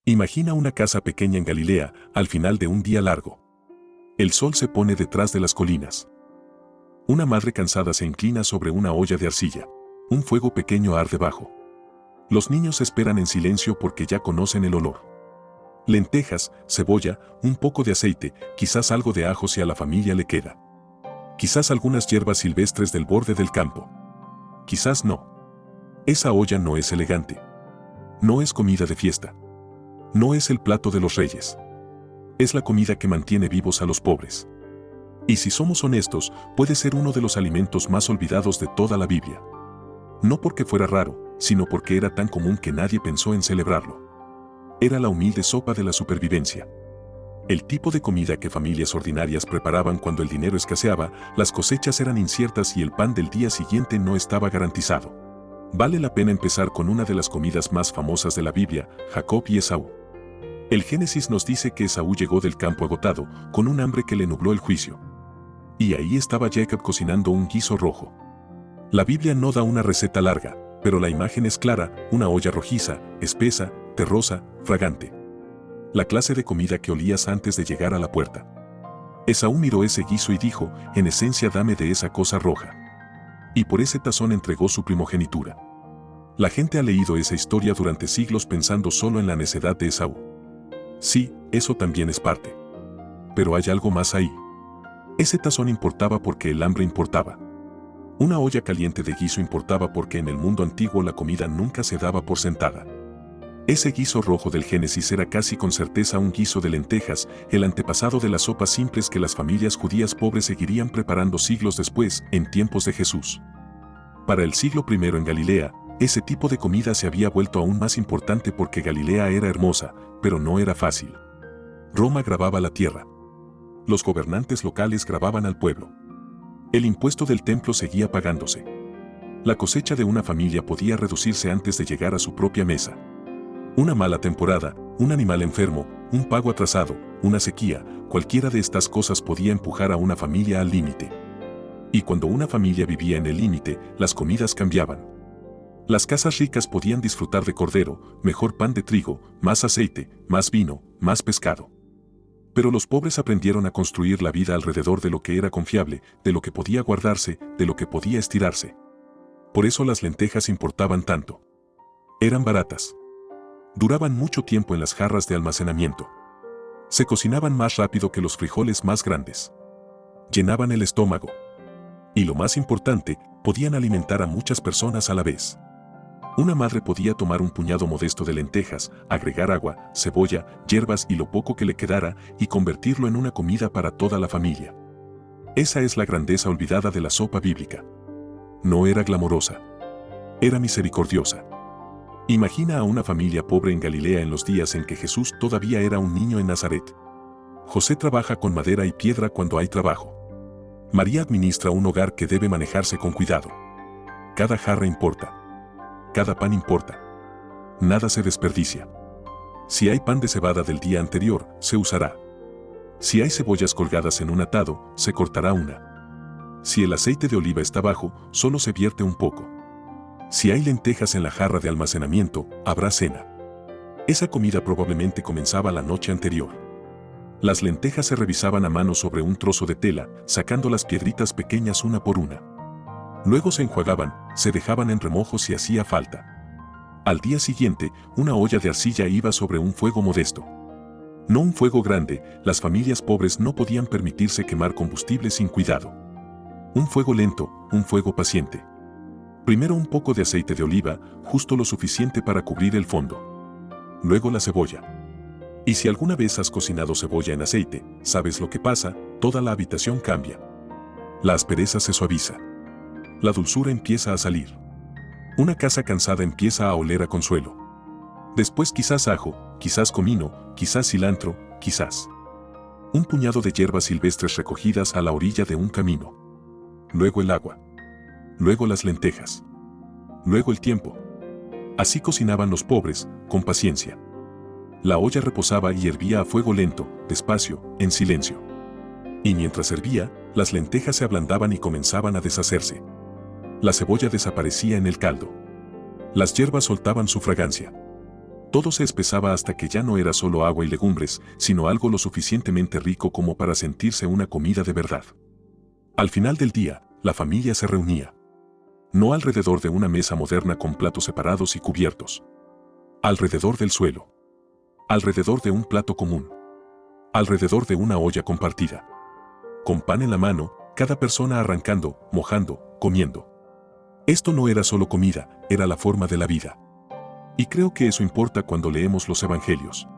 Imagina una casa pequeña en Galilea, al final de un día largo. El sol se pone detrás de las colinas. Una madre cansada se inclina sobre una olla de arcilla. Un fuego pequeño arde bajo. Los niños esperan en silencio porque ya conocen el olor. Lentejas, cebolla, un poco de aceite, quizás algo de ajo si a la familia le queda. Quizás algunas hierbas silvestres del borde del campo. Quizás no. Esa olla no es elegante. No es comida de fiesta. No es el plato de los reyes. Es la comida que mantiene vivos a los pobres. Y si somos honestos, puede ser uno de los alimentos más olvidados de toda la Biblia. No porque fuera raro, sino porque era tan común que nadie pensó en celebrarlo. Era la humilde sopa de la supervivencia. El tipo de comida que familias ordinarias preparaban cuando el dinero escaseaba, las cosechas eran inciertas y el pan del día siguiente no estaba garantizado. Vale la pena empezar con una de las comidas más famosas de la Biblia, Jacob y Esaú. El Génesis nos dice que Esaú llegó del campo agotado, con un hambre que le nubló el juicio. Y ahí estaba Jacob cocinando un guiso rojo. La Biblia no da una receta larga, pero la imagen es clara, una olla rojiza, espesa, terrosa, fragante. La clase de comida que olías antes de llegar a la puerta. Esaú miró ese guiso y dijo, en esencia dame de esa cosa roja. Y por ese tazón entregó su primogenitura. La gente ha leído esa historia durante siglos pensando solo en la necedad de Esaú. Sí, eso también es parte. Pero hay algo más ahí. Ese tazón importaba porque el hambre importaba. Una olla caliente de guiso importaba porque en el mundo antiguo la comida nunca se daba por sentada. Ese guiso rojo del Génesis era casi con certeza un guiso de lentejas, el antepasado de las sopas simples que las familias judías pobres seguirían preparando siglos después, en tiempos de Jesús. Para el siglo I en Galilea, ese tipo de comida se había vuelto aún más importante porque Galilea era hermosa, pero no era fácil. Roma grababa la tierra. Los gobernantes locales grababan al pueblo. El impuesto del templo seguía pagándose. La cosecha de una familia podía reducirse antes de llegar a su propia mesa. Una mala temporada, un animal enfermo, un pago atrasado, una sequía, cualquiera de estas cosas podía empujar a una familia al límite. Y cuando una familia vivía en el límite, las comidas cambiaban. Las casas ricas podían disfrutar de cordero, mejor pan de trigo, más aceite, más vino, más pescado. Pero los pobres aprendieron a construir la vida alrededor de lo que era confiable, de lo que podía guardarse, de lo que podía estirarse. Por eso las lentejas importaban tanto. Eran baratas. Duraban mucho tiempo en las jarras de almacenamiento. Se cocinaban más rápido que los frijoles más grandes. Llenaban el estómago. Y lo más importante, podían alimentar a muchas personas a la vez. Una madre podía tomar un puñado modesto de lentejas, agregar agua, cebolla, hierbas y lo poco que le quedara y convertirlo en una comida para toda la familia. Esa es la grandeza olvidada de la sopa bíblica. No era glamorosa. Era misericordiosa. Imagina a una familia pobre en Galilea en los días en que Jesús todavía era un niño en Nazaret. José trabaja con madera y piedra cuando hay trabajo. María administra un hogar que debe manejarse con cuidado. Cada jarra importa. Cada pan importa. Nada se desperdicia. Si hay pan de cebada del día anterior, se usará. Si hay cebollas colgadas en un atado, se cortará una. Si el aceite de oliva está bajo, solo se vierte un poco. Si hay lentejas en la jarra de almacenamiento, habrá cena. Esa comida probablemente comenzaba la noche anterior. Las lentejas se revisaban a mano sobre un trozo de tela, sacando las piedritas pequeñas una por una. Luego se enjuagaban, se dejaban en remojo si hacía falta. Al día siguiente, una olla de arcilla iba sobre un fuego modesto. No un fuego grande, las familias pobres no podían permitirse quemar combustible sin cuidado. Un fuego lento, un fuego paciente. Primero un poco de aceite de oliva, justo lo suficiente para cubrir el fondo. Luego la cebolla. Y si alguna vez has cocinado cebolla en aceite, ¿sabes lo que pasa? Toda la habitación cambia. La aspereza se suaviza. La dulzura empieza a salir. Una casa cansada empieza a oler a consuelo. Después quizás ajo, quizás comino, quizás cilantro, quizás un puñado de hierbas silvestres recogidas a la orilla de un camino. Luego el agua. Luego las lentejas. Luego el tiempo. Así cocinaban los pobres, con paciencia. La olla reposaba y hervía a fuego lento, despacio, en silencio. Y mientras hervía, las lentejas se ablandaban y comenzaban a deshacerse. La cebolla desaparecía en el caldo. Las hierbas soltaban su fragancia. Todo se espesaba hasta que ya no era solo agua y legumbres, sino algo lo suficientemente rico como para sentirse una comida de verdad. Al final del día, la familia se reunía. No alrededor de una mesa moderna con platos separados y cubiertos. Alrededor del suelo. Alrededor de un plato común. Alrededor de una olla compartida. Con pan en la mano, cada persona arrancando, mojando, comiendo. Esto no era solo comida, era la forma de la vida. Y creo que eso importa cuando leemos los evangelios.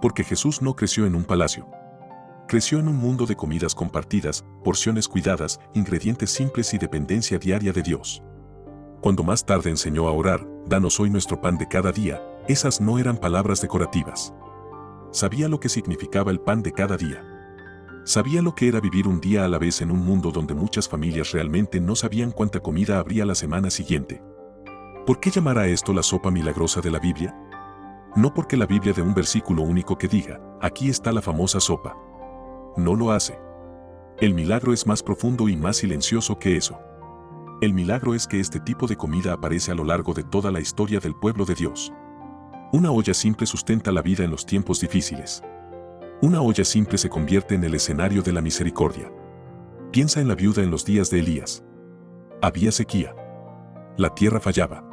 Porque Jesús no creció en un palacio. Creció en un mundo de comidas compartidas, porciones cuidadas, ingredientes simples y dependencia diaria de Dios. Cuando más tarde enseñó a orar, danos hoy nuestro pan de cada día, esas no eran palabras decorativas. Sabía lo que significaba el pan de cada día. Sabía lo que era vivir un día a la vez en un mundo donde muchas familias realmente no sabían cuánta comida habría la semana siguiente. ¿Por qué llamar a esto la sopa milagrosa de la Biblia? No porque la Biblia dé un versículo único que diga, aquí está la famosa sopa. No lo hace. El milagro es más profundo y más silencioso que eso. El milagro es que este tipo de comida aparece a lo largo de toda la historia del pueblo de Dios. Una olla simple sustenta la vida en los tiempos difíciles. Una olla simple se convierte en el escenario de la misericordia. Piensa en la viuda en los días de Elías. Había sequía. La tierra fallaba.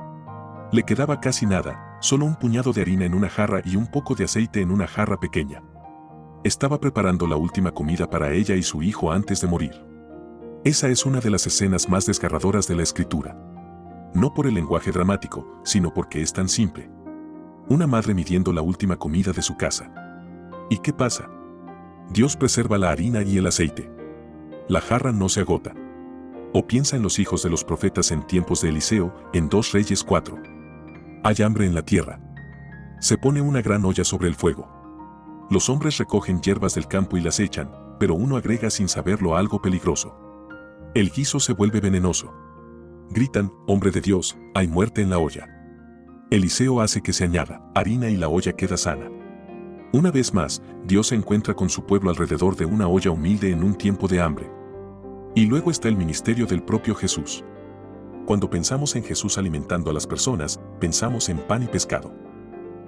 Le quedaba casi nada, solo un puñado de harina en una jarra y un poco de aceite en una jarra pequeña. Estaba preparando la última comida para ella y su hijo antes de morir. Esa es una de las escenas más desgarradoras de la Escritura. No por el lenguaje dramático, sino porque es tan simple. Una madre midiendo la última comida de su casa. ¿Y qué pasa? Dios preserva la harina y el aceite. La jarra no se agota. O piensa en los hijos de los profetas en tiempos de Eliseo, en 2 Reyes 4. Hay hambre en la tierra. Se pone una gran olla sobre el fuego. Los hombres recogen hierbas del campo y las echan, pero uno agrega sin saberlo algo peligroso. El guiso se vuelve venenoso. Gritan, hombre de Dios, hay muerte en la olla. Eliseo hace que se añada harina y la olla queda sana. Una vez más, Dios se encuentra con su pueblo alrededor de una olla humilde en un tiempo de hambre. Y luego está el ministerio del propio Jesús. Cuando pensamos en Jesús alimentando a las personas, pensamos en pan y pescado.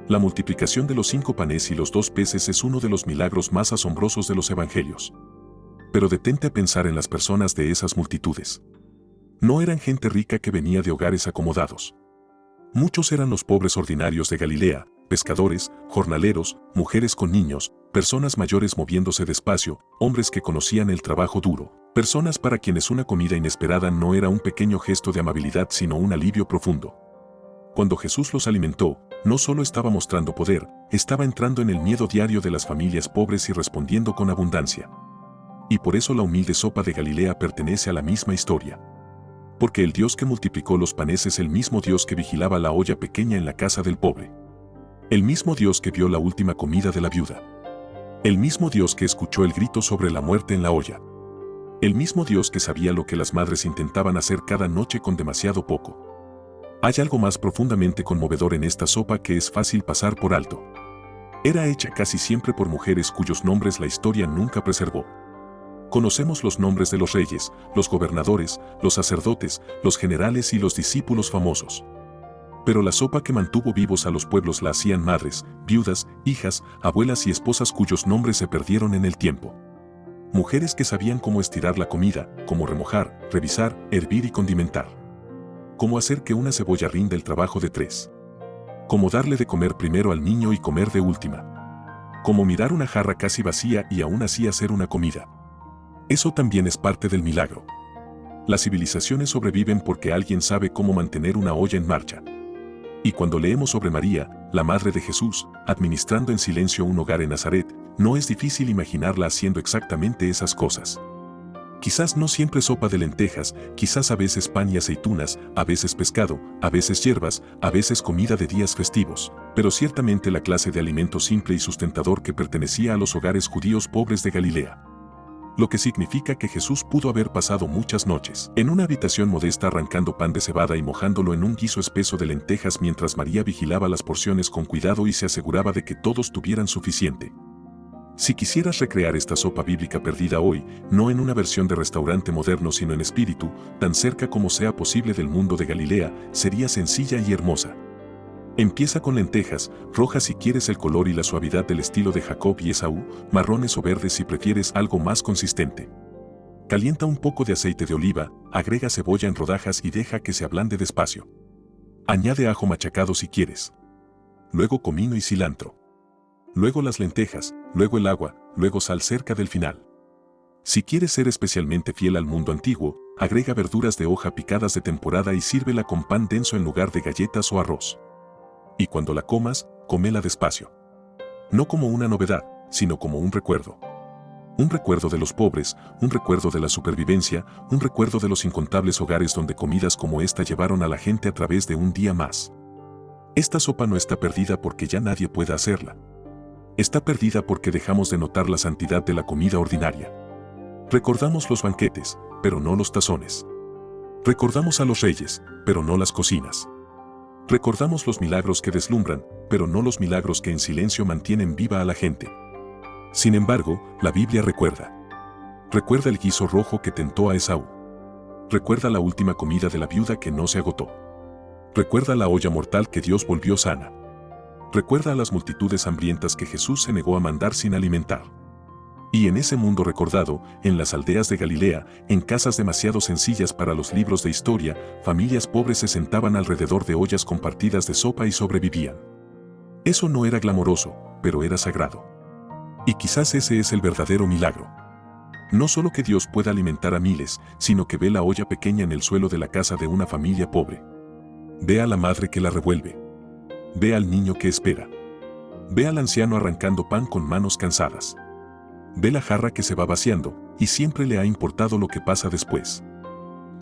La multiplicación de los 5 panes y los 2 peces es uno de los milagros más asombrosos de los evangelios. Pero detente a pensar en las personas de esas multitudes. No eran gente rica que venía de hogares acomodados. Muchos eran los pobres ordinarios de Galilea, pescadores, jornaleros, mujeres con niños, personas mayores moviéndose despacio, hombres que conocían el trabajo duro, personas para quienes una comida inesperada no era un pequeño gesto de amabilidad sino un alivio profundo. Cuando Jesús los alimentó, no solo estaba mostrando poder, estaba entrando en el miedo diario de las familias pobres y respondiendo con abundancia. Y por eso la humilde sopa de Galilea pertenece a la misma historia. Porque el Dios que multiplicó los panes es el mismo Dios que vigilaba la olla pequeña en la casa del pobre. El mismo Dios que vio la última comida de la viuda. El mismo Dios que escuchó el grito sobre la muerte en la olla. El mismo Dios que sabía lo que las madres intentaban hacer cada noche con demasiado poco. Hay algo más profundamente conmovedor en esta sopa que es fácil pasar por alto. Era hecha casi siempre por mujeres cuyos nombres la historia nunca preservó. Conocemos los nombres de los reyes, los gobernadores, los sacerdotes, los generales y los discípulos famosos. Pero la sopa que mantuvo vivos a los pueblos la hacían madres, viudas, hijas, abuelas y esposas cuyos nombres se perdieron en el tiempo. Mujeres que sabían cómo estirar la comida, cómo remojar, revisar, hervir y condimentar. Cómo hacer que una cebolla rinda el trabajo de 3. Cómo darle de comer primero al niño y comer de última. Cómo mirar una jarra casi vacía y aún así hacer una comida. Eso también es parte del milagro. Las civilizaciones sobreviven porque alguien sabe cómo mantener una olla en marcha. Y cuando leemos sobre María, la madre de Jesús, administrando en silencio un hogar en Nazaret, no es difícil imaginarla haciendo exactamente esas cosas. Quizás no siempre sopa de lentejas, quizás a veces pan y aceitunas, a veces pescado, a veces hierbas, a veces comida de días festivos, pero ciertamente la clase de alimento simple y sustentador que pertenecía a los hogares judíos pobres de Galilea. Lo que significa que Jesús pudo haber pasado muchas noches en una habitación modesta arrancando pan de cebada y mojándolo en un guiso espeso de lentejas mientras María vigilaba las porciones con cuidado y se aseguraba de que todos tuvieran suficiente. Si quisieras recrear esta sopa bíblica perdida hoy, no en una versión de restaurante moderno sino en espíritu, tan cerca como sea posible del mundo de Galilea, sería sencilla y hermosa. Empieza con lentejas, rojas si quieres el color y la suavidad del estilo de Jacob y Esaú, marrones o verdes si prefieres algo más consistente. Calienta un poco de aceite de oliva, agrega cebolla en rodajas y deja que se ablande despacio. Añade ajo machacado si quieres. Luego comino y cilantro. Luego las lentejas, luego el agua, luego sal cerca del final. Si quieres ser especialmente fiel al mundo antiguo, agrega verduras de hoja picadas de temporada y sírvela con pan denso en lugar de galletas o arroz. Y cuando la comas, cómela despacio. No como una novedad, sino como un recuerdo. Un recuerdo de los pobres, un recuerdo de la supervivencia, un recuerdo de los incontables hogares donde comidas como esta llevaron a la gente a través de un día más. Esta sopa no está perdida porque ya nadie pueda hacerla. Está perdida porque dejamos de notar la santidad de la comida ordinaria. Recordamos los banquetes, pero no los tazones. Recordamos a los reyes, pero no las cocinas. Recordamos los milagros que deslumbran, pero no los milagros que en silencio mantienen viva a la gente. Sin embargo, la Biblia recuerda. Recuerda el guiso rojo que tentó a Esaú. Recuerda la última comida de la viuda que no se agotó. Recuerda la olla mortal que Dios volvió sana. Recuerda a las multitudes hambrientas que Jesús se negó a mandar sin alimentar. Y en ese mundo recordado, en las aldeas de Galilea, en casas demasiado sencillas para los libros de historia, familias pobres se sentaban alrededor de ollas compartidas de sopa y sobrevivían. Eso no era glamoroso, pero era sagrado. Y quizás ese es el verdadero milagro. No solo que Dios pueda alimentar a miles, sino que ve la olla pequeña en el suelo de la casa de una familia pobre. Ve a la madre que la revuelve. Ve al niño que espera. Ve al anciano arrancando pan con manos cansadas. Ve la jarra que se va vaciando, y siempre le ha importado lo que pasa después.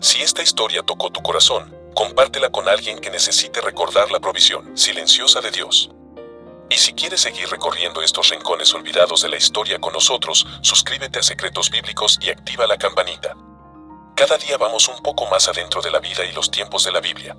Si esta historia tocó tu corazón, compártela con alguien que necesite recordar la provisión silenciosa de Dios. Y si quieres seguir recorriendo estos rincones olvidados de la historia con nosotros, suscríbete a Secretos Bíblicos y activa la campanita. Cada día vamos un poco más adentro de la vida y los tiempos de la Biblia.